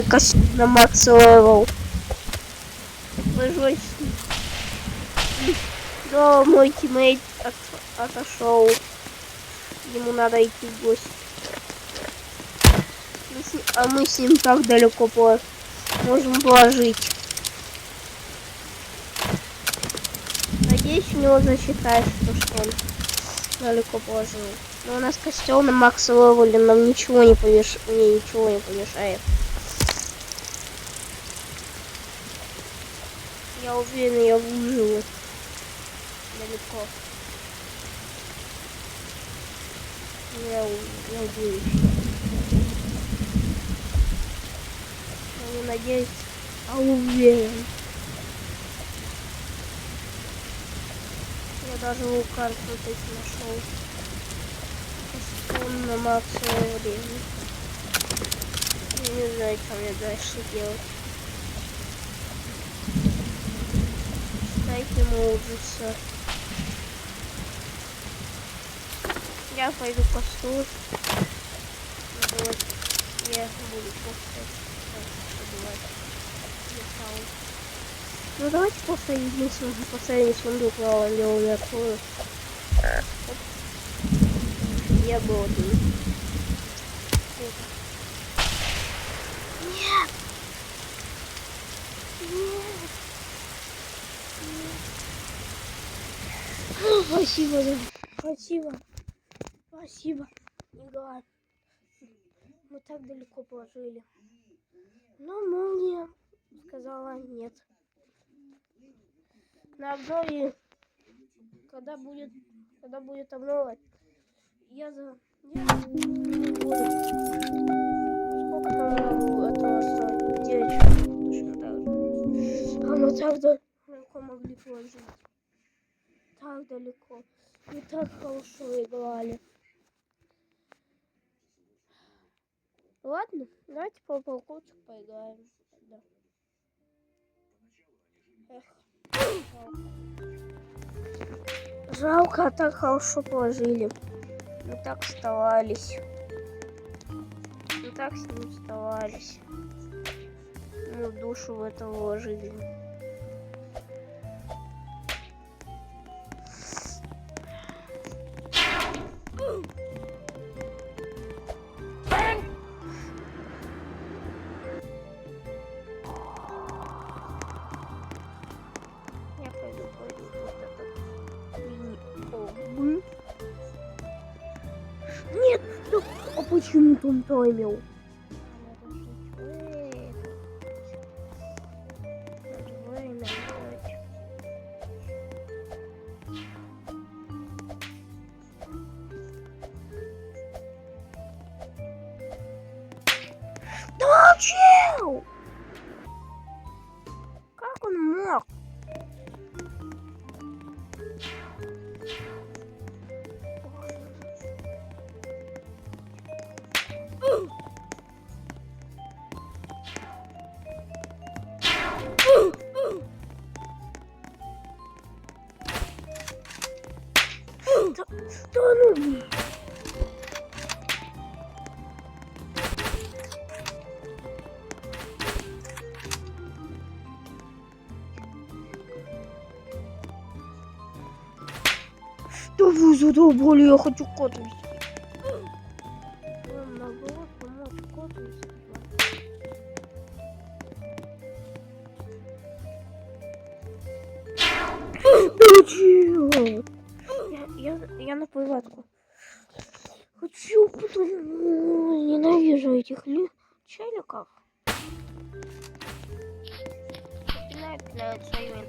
себе костюм на макс левел. Но мой тиммейт отошел. Ему надо идти в гости. А мы с ним так далеко можем положить. Надеюсь, у него засчитается то, что он далеко положил. Но у нас костел на макс левеле, нам ничего не мне ничего не помешает. Я уверен, я выживу далеко. Я надеюсь. Я не надеюсь, а уверен. Я даже лукан вот эти нашел. Костюм на макс левеле. Я не знаю, что мне дальше делать. Дайте ему ужиться. Я пойду костюм. Я буду ну давайте просто единственный последний сундук я уже открою. Я был один. Нет! Нет! Нет! Спасибо, да. Спасибо. Спасибо. Игра. Мы так далеко положили. Но молния сказала нет. На обнове, когда будет обнова, я сколько нам надо этого стоит? 9 точно так же. А мы так далеко могли положить. Так далеко. Мы так хорошо играли. Ладно, давайте по полкутку поиграем. Да. Эх, жалко, а так хорошо положили. Мы так старались. Мы так с ним старались. Мы душу в это вложили. Я пойду вот этот мини-колбы. Нет! А почему он таймил? Да чел! Как он мог? Да ну! Да вы задолбали, я хочу кот вести. Наоборот, помочь кот вести. Да чего? Я на поводку. Хочу, потому ненавижу этих челиков. Пинают своими.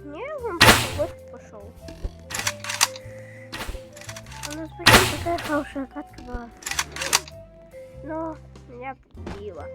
Не, он вот пошел. У нас почти такая хорошая катка была. Но меня победила.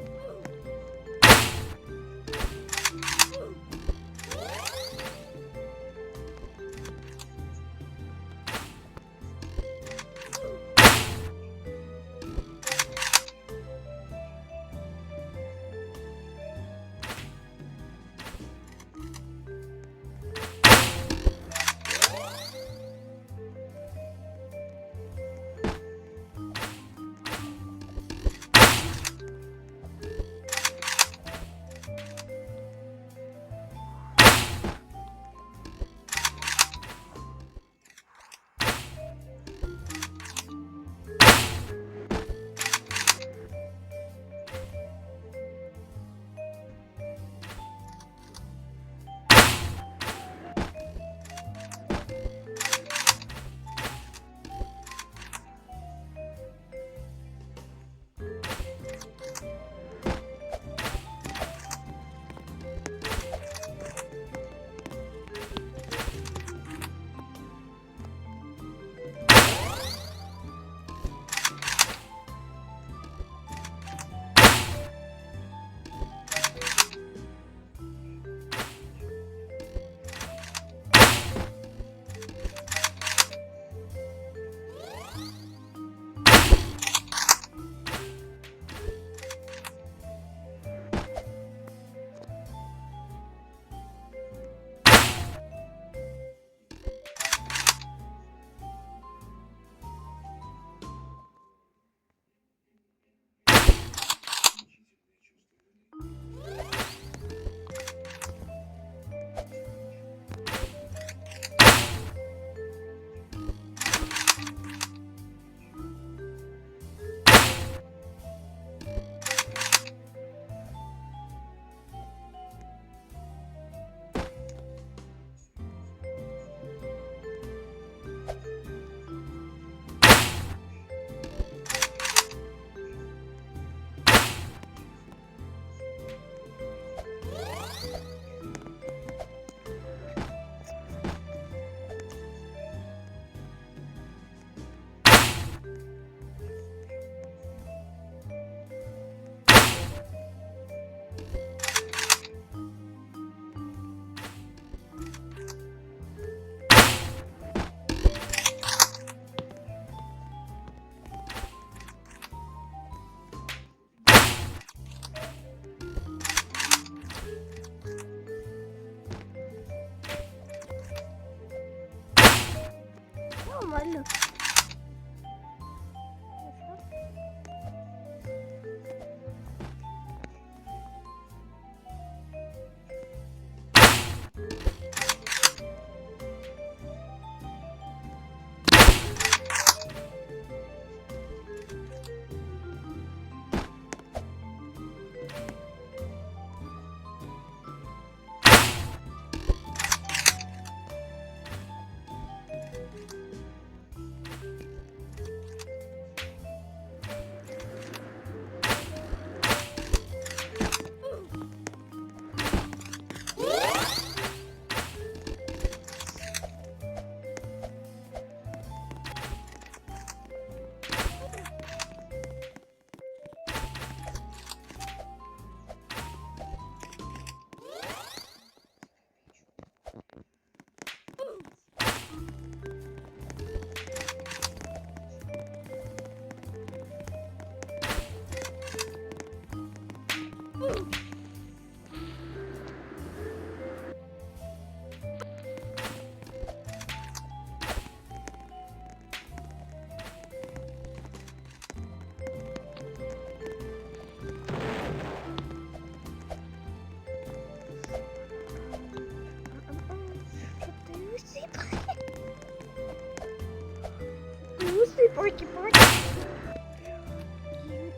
Гуси, поки.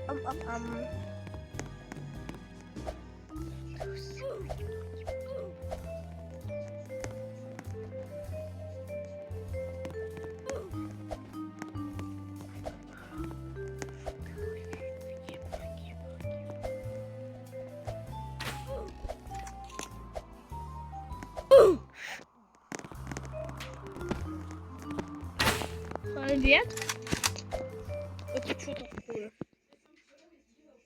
Ам. Привет.